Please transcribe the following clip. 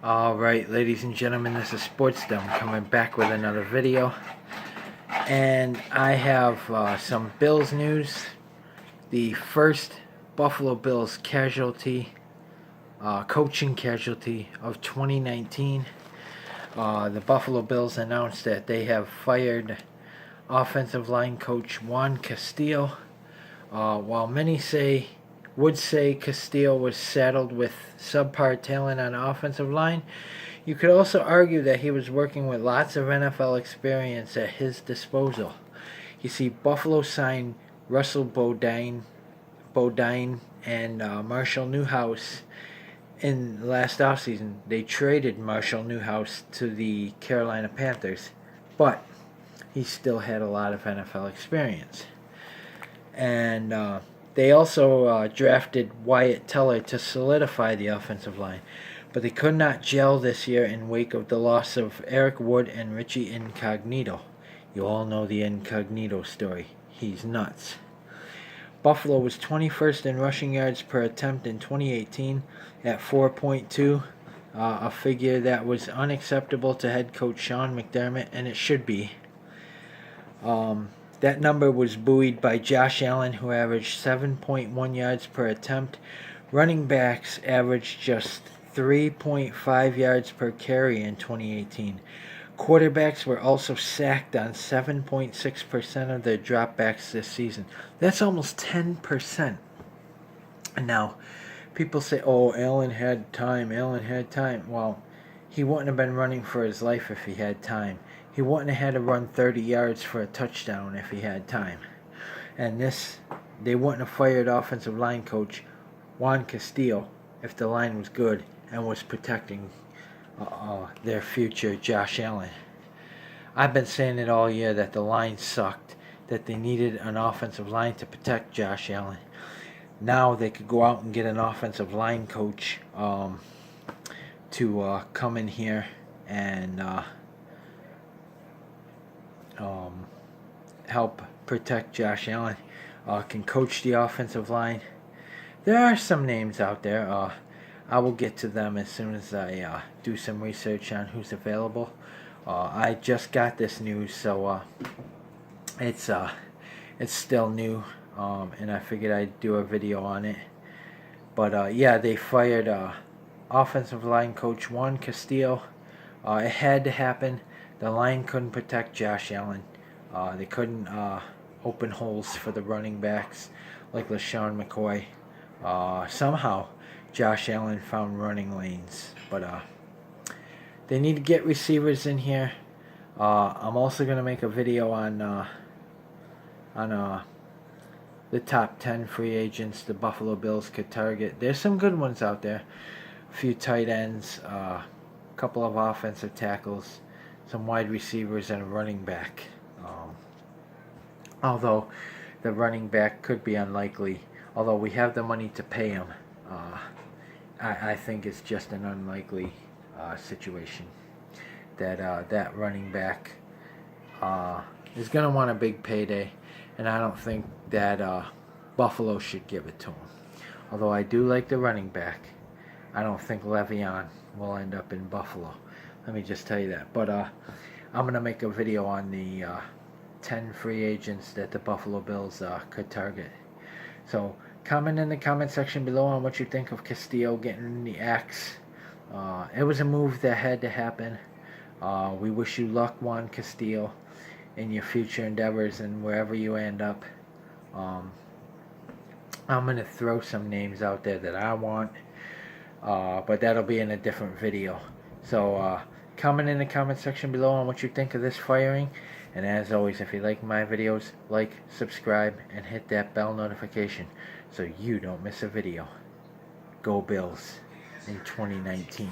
Alright, ladies and gentlemen, this is SportsDom coming back with another video. And I have some Bills news. The first Buffalo Bills casualty, coaching casualty of 2019. The Buffalo Bills announced that they have fired offensive line coach Juan Castillo. While many would say Castillo was saddled with subpar talent on the offensive line, you could also argue that he was working with lots of NFL experience at his disposal. You see, Buffalo signed Russell Bodine and Marshall Newhouse in last offseason. They traded Marshall Newhouse to the Carolina Panthers, but he still had a lot of NFL experience. And they also drafted Wyatt Teller to solidify the offensive line, but they could not gel this year in wake of the loss of Eric Wood and Richie Incognito. You all know the Incognito story. He's nuts. Buffalo was 21st in rushing yards per attempt in 2018 at 4.2, a figure that was unacceptable to head coach Sean McDermott, and it should be. That number was buoyed by Josh Allen, who averaged 7.1 yards per attempt. Running backs averaged just 3.5 yards per carry in 2018. Quarterbacks were also sacked on 7.6% of their dropbacks this season. That's almost 10%. Now, people say, oh, Allen had time. Well, he wouldn't have been running for his life if he had time. He wouldn't have had to run 30 yards for a touchdown if he had time. And they wouldn't have fired offensive line coach Juan Castillo if the line was good and was protecting their future Josh Allen. I've been saying it all year that the line sucked, that they needed an offensive line to protect Josh Allen. Now they could go out and get an offensive line coach to come in here and help protect Josh Allen, can coach the offensive line. There are some names out there. I will get to them as soon as I do some research on who's available. I just got this news, so it's still new, and I figured I'd do a video on it. But yeah, they fired offensive line coach Juan Castillo. It had to happen. The line couldn't protect Josh Allen. They couldn't open holes for the running backs like LaShawn McCoy. Somehow, Josh Allen found running lanes. But they need to get receivers in here. I'm also going to make a video on the top 10 free agents the Buffalo Bills could target. There's some good ones out there. A few tight ends, a couple of offensive tackles, some wide receivers, and a running back. Although the running back could be unlikely, although we have the money to pay him, I think it's just an unlikely situation that that running back is going to want a big payday, and I don't think that Buffalo should give it to him. Although I do like the running back, I don't think Le'Veon will end up in Buffalo. Let me just tell you that. But I'm going to make a video on the 10 free agents that the Buffalo Bills could target. So comment in the comment section below on what you think of Castillo getting the axe. It was a move that had to happen. We wish you luck, Juan Castillo, in your future endeavors and wherever you end up. I'm going to throw some names out there that I want, but that'll be in a different video. So comment in the comment section below on what you think of this firing. And as always, if you like my videos, like, subscribe, and hit that bell notification so you don't miss a video. Go Bills in 2019.